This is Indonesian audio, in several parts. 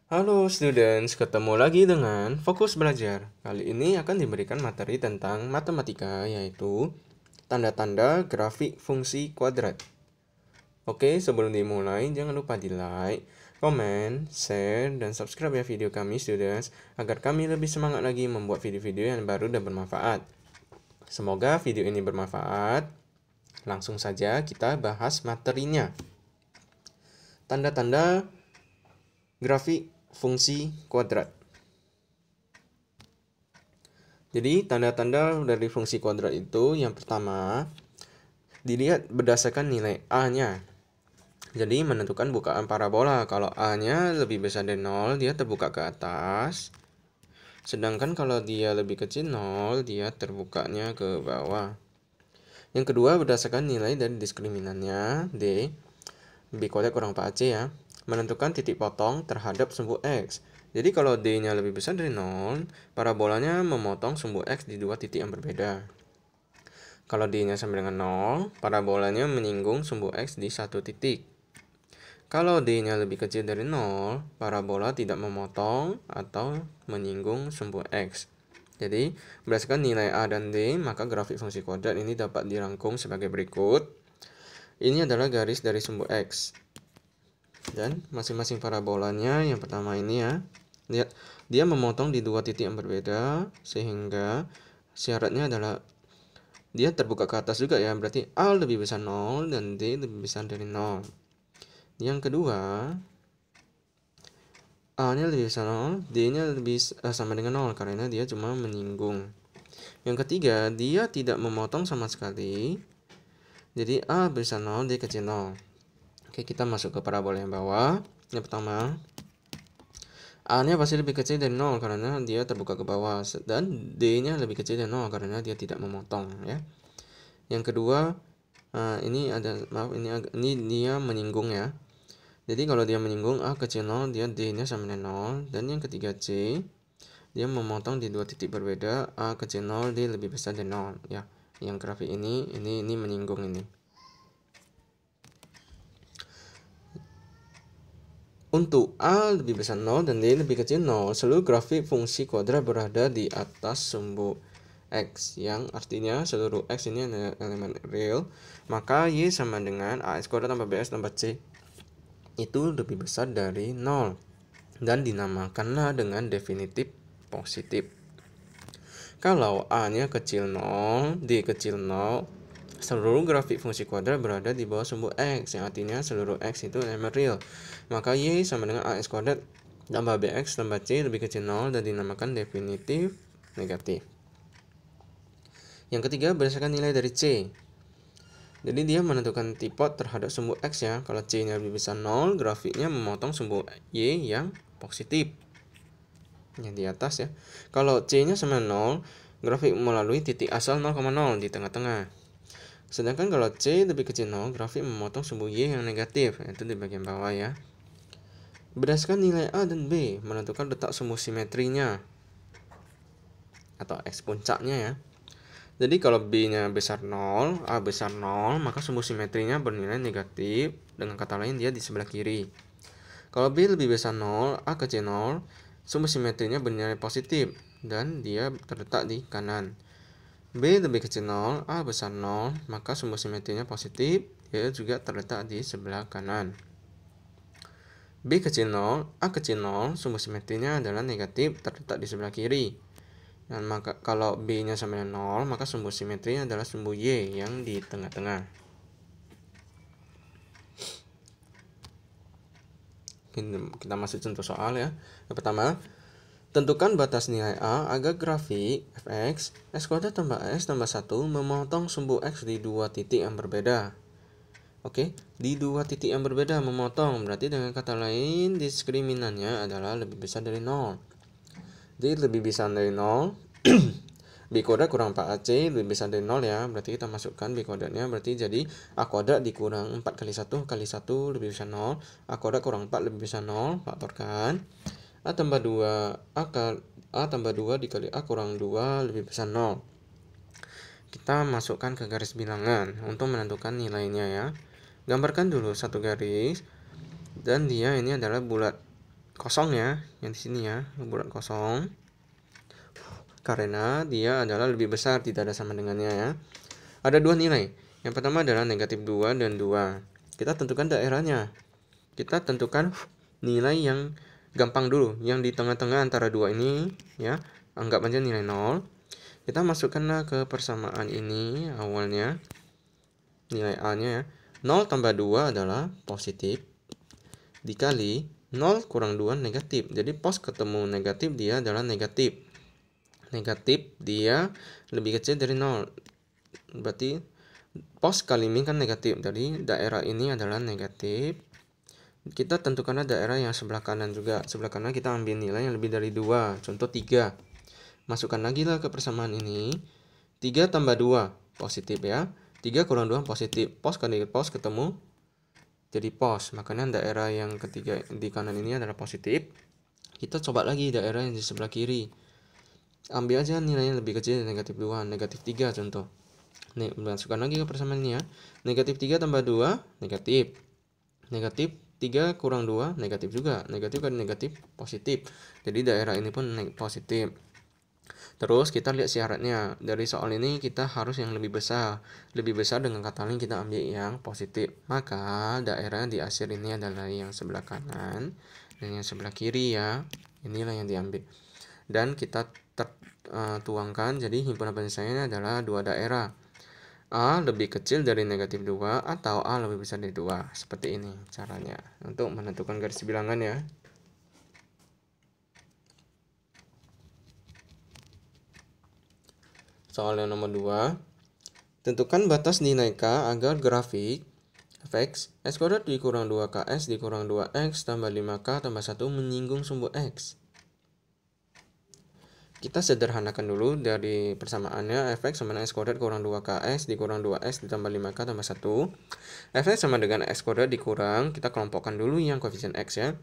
Halo students, ketemu lagi dengan Fokus Belajar. Kali ini akan diberikan materi tentang matematika, yaitu tanda-tanda grafik fungsi kuadrat. Oke, sebelum dimulai, jangan lupa di like, komen, share, dan subscribe ya video kami students, agar kami lebih semangat lagi membuat video-video yang baru dan bermanfaat. Semoga video ini bermanfaat. Langsung saja kita bahas materinya. Tanda-tanda grafik fungsi kuadrat. Jadi tanda-tanda dari fungsi kuadrat itu yang pertama dilihat berdasarkan nilai A-nya. Jadi menentukan bukaan parabola. Kalau A-nya lebih besar dari 0, dia terbuka ke atas. Sedangkan kalau dia lebih kecil 0, dia terbukanya ke bawah. Yang kedua berdasarkan nilai dari diskriminannya D. B kuadrat kurang 4AC ya. Menentukan titik potong terhadap sumbu X. Jadi kalau D-nya lebih besar dari 0, parabolanya memotong sumbu X di dua titik yang berbeda. Kalau D-nya sama dengan 0, parabolanya menyinggung sumbu X di satu titik. Kalau D-nya lebih kecil dari 0, parabola tidak memotong atau menyinggung sumbu X. Jadi, berdasarkan nilai A dan D, maka grafik fungsi kuadrat ini dapat dirangkum sebagai berikut. Ini adalah garis dari sumbu X. Dan masing-masing parabolanya yang pertama ini ya, lihat dia memotong di dua titik yang berbeda, sehingga syaratnya adalah dia terbuka ke atas juga ya, berarti A lebih besar 0 dan D lebih besar dari 0. Yang kedua, A-nya lebih besar 0, D-nya lebih sama dengan 0 karena dia cuma menyinggung. Yang ketiga, dia tidak memotong sama sekali. Jadi A besar 0, D kecil 0. Oke, kita masuk ke parabola yang bawah. Yang pertama, A-nya pasti lebih kecil dari 0 karena dia terbuka ke bawah, dan D-nya lebih kecil dari 0 karena dia tidak memotong ya. Yang kedua, ini dia menyinggung ya. Jadi kalau dia menyinggung A kecil 0, dia D-nya sama dengan 0. Dan yang ketiga C, dia memotong di dua titik berbeda, A kecil 0, D lebih besar dari 0 ya. Yang grafik ini menyinggung ini. Untuk A lebih besar 0 dan D lebih kecil 0, seluruh grafik fungsi kuadrat berada di atas sumbu X, yang artinya seluruh X ini adalah elemen real, maka Y sama dengan AX kuadrat tambah BX tambah C itu lebih besar dari 0 dan dinamakanlah dengan definitif positif. Kalau A-nya kecil 0, D kecil 0, seluruh grafik fungsi kuadrat berada di bawah sumbu X, yang artinya seluruh X itu elemen real. Maka Y sama dengan AX kuadrat tambah BX tambah C lebih kecil 0 dan dinamakan definitif negatif. Yang ketiga berdasarkan nilai dari C. Jadi dia menentukan tipe terhadap sumbu X ya. Kalau C-nya lebih besar 0, grafiknya memotong sumbu Y yang positif. Yang di atas ya. Kalau C-nya sama 0, grafik melalui titik asal 0,0 di tengah-tengah. Sedangkan kalau C lebih kecil 0, grafik memotong sumbu Y yang negatif, yaitu di bagian bawah ya. Berdasarkan nilai A dan B, menentukan letak sumbu simetrinya atau X puncaknya ya. Jadi kalau B-nya besar 0, A besar 0, maka sumbu simetrinya bernilai negatif. Dengan kata lain dia di sebelah kiri. Kalau B lebih besar 0, A kecil 0, sumbu simetrinya bernilai positif dan dia terletak di kanan. B lebih kecil 0, A besar 0, maka sumbu simetrinya positif, dia juga terletak di sebelah kanan. B kecil 0, A kecil 0, sumbu simetrinya adalah negatif, terletak di sebelah kiri. Dan maka kalau B-nya sama dengan 0, maka sumbu simetrinya adalah sumbu Y yang di tengah-tengah. Kita masuk contoh soal ya. Yang pertama, tentukan batas nilai A agar grafik fx x kuadrat tambah x tambah 1 memotong sumbu x di dua titik yang berbeda. Oke, di dua titik yang berbeda memotong, berarti dengan kata lain diskriminannya adalah lebih besar dari 0. Jadi lebih besar dari 0, B kuadrat kurang 4AC lebih besar dari 0 ya. Berarti kita masukkan B kuadratnya, berarti jadi A kuadrat dikurang 4 kali 1 kali 1 lebih besar 0. A kuadrat kurang 4 lebih besar 0, faktorkan. A tambah 2, A tambah 2 dikali A kurang 2 lebih besar 0. Kita masukkan ke garis bilangan untuk menentukan nilainya ya. Gambarkan dulu satu garis, dan dia ini adalah bulat kosong ya, yang di sini ya, bulat kosong. Karena dia adalah lebih besar, tidak ada sama dengannya ya. Ada dua nilai. Yang pertama adalah negatif 2 dan 2. Kita tentukan daerahnya. Kita tentukan nilai yang gampang dulu, yang di tengah-tengah antara dua ini ya. Anggap aja nilai 0. Kita masukkanlah ke persamaan ini awalnya. Nilai A-nya ya. 0 tambah 2 adalah positif. Dikali 0 kurang 2 negatif. Jadi pos ketemu negatif dia adalah negatif. Negatif dia lebih kecil dari 0. Berarti pos kali min kan negatif. Jadi daerah ini adalah negatif. Kita tentukanlah daerah yang sebelah kanan juga. Sebelah kanan kita ambil nilai yang lebih dari 2. Contoh 3. Masukkan lagi lah ke persamaan ini. 3 tambah 2 positif ya. 3 kurang 2 positif. Pos kali pos ketemu jadi pos. Makanya daerah yang ketiga di kanan ini adalah positif. Kita coba lagi daerah yang di sebelah kiri. Ambil aja nilainya lebih kecil dari negatif 2, negatif 3 contoh. Nih, masukkan lagi ke persamaan ini ya. Negatif 3 tambah 2, negatif. Negatif 3 kurang 2, negatif juga. Negatif kan negatif, positif. Jadi daerah ini pun positif. Terus kita lihat syaratnya. Dari soal ini kita harus yang lebih besar. Lebih besar dengan kata lain kita ambil yang positif. Maka daerah di akhir ini adalah yang sebelah kanan dan yang sebelah kiri ya. Inilah yang diambil. Dan kita tuangkan, jadi himpunan penyelesaiannya adalah dua daerah. A lebih kecil dari negatif 2 atau A lebih besar dari 2. Seperti ini caranya untuk menentukan garis bilangan ya. Soal yang nomor 2. Tentukan batas nilai K agar grafik fx x kuadrat dikurang 2ks dikurang 2x tambah 5k tambah 1 menyinggung sumbu x. Kita sederhanakan dulu dari persamaannya. Fx sama dengan x kuadrat kurang 2ks dikurang 2x ditambah 5k tambah 1. Fx sama dengan x kuadrat dikurang, kita kelompokkan dulu yang koefisien x ya.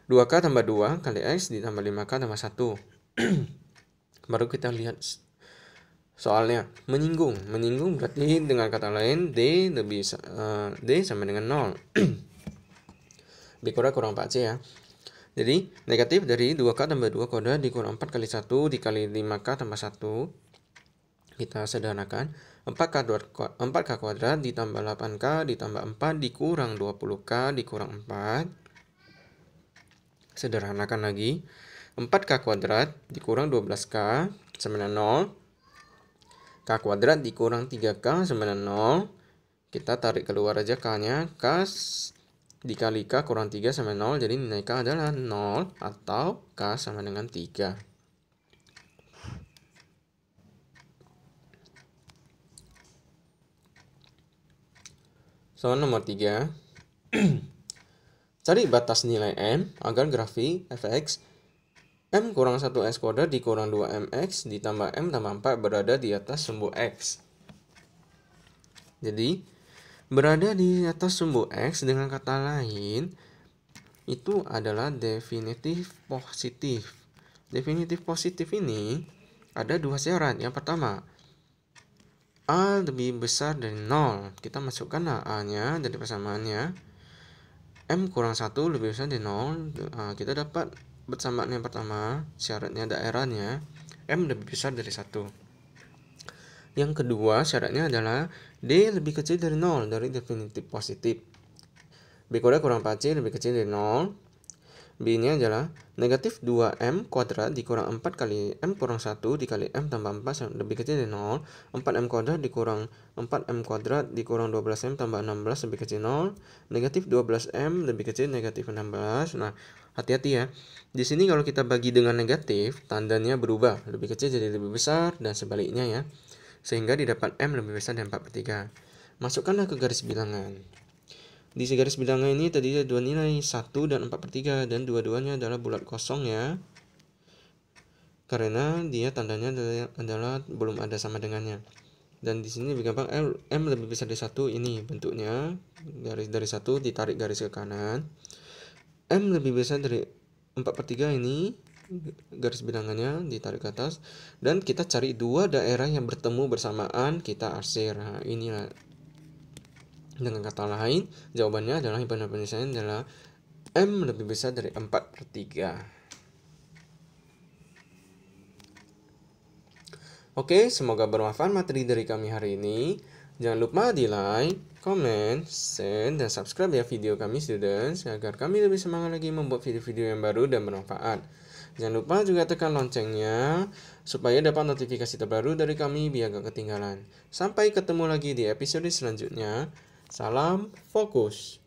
2k tambah 2 kali x ditambah 5k tambah 1. Baru kita lihat soalnya. Menyinggung berarti dengan kata lain d sama dengan 0. B kuadrat kurang 4c ya. Jadi negatif dari 2k tambah 2 kuadrat dikurang 4 kali 1 dikali 5k tambah 1. Kita sederhanakan. 4k kuadrat ditambah 8k ditambah 4 dikurang 20k dikurang 4. Sederhanakan lagi. 4k kuadrat dikurang 12k sama dengan 0. K kuadrat dikurang 3k sama dengan 0. Kita tarik keluar aja k-nya. K dikali K kurang 3 sama 0, jadi nilai K adalah 0 atau K sama dengan 3. Soal nomor 3. Cari batas nilai M agar grafik fx M kurang 1x kuadrat dikurang 2mx ditambah M tambah 4 berada di atas sumbu X. Jadi berada di atas sumbu X dengan kata lain itu adalah definitif positif. Definitif positif ini ada dua syarat. Yang pertama, A lebih besar dari 0. Kita masukkan A-nya dari persamaannya. M kurang 1 lebih besar dari 0. Kita dapat bersamaan yang pertama, syaratnya daerahnya M lebih besar dari 1. Yang kedua, syaratnya adalah D lebih kecil dari 0 dari definitif positif. B kuadrat kurang 4C lebih kecil dari 0. B ini adalah negatif 2M kuadrat dikurang 4 kali M kurang 1 dikali M tambah 4 lebih kecil dari 0. 4M kuadrat dikurang 4M kuadrat dikurang 12M tambah 16 lebih kecil 0. Negatif 12M lebih kecil negatif 16. Nah, hati-hati ya. Di sini kalau kita bagi dengan negatif, tandanya berubah. Lebih kecil jadi lebih besar dan sebaliknya ya. Sehingga didapat M lebih besar dari 4/3. Masukkanlah ke garis bilangan. Di garis bilangan ini tadi ada dua nilai 1 dan 4/3 dan dua-duanya adalah bulat kosong ya. Karena dia tandanya adalah belum ada sama dengannya. Dan di sini lebih gampang M lebih besar dari 1 ini bentuknya. Garis dari 1 ditarik garis ke kanan. M lebih besar dari 4/3 ini garis bilangannya ditarik ke atas dan kita cari dua daerah yang bertemu bersamaan, kita arsir. Nah, inilah. Dengan kata lain, jawabannya adalah himpunan penyelesaian adalah M lebih besar dari 4/3. Oke, semoga bermanfaat materi dari kami hari ini. Jangan lupa di like, comment, share, dan subscribe ya video kami students, agar kami lebih semangat lagi membuat video-video yang baru dan bermanfaat. Jangan lupa juga tekan loncengnya, supaya dapat notifikasi terbaru dari kami biar gak ketinggalan. Sampai ketemu lagi di episode selanjutnya. Salam fokus.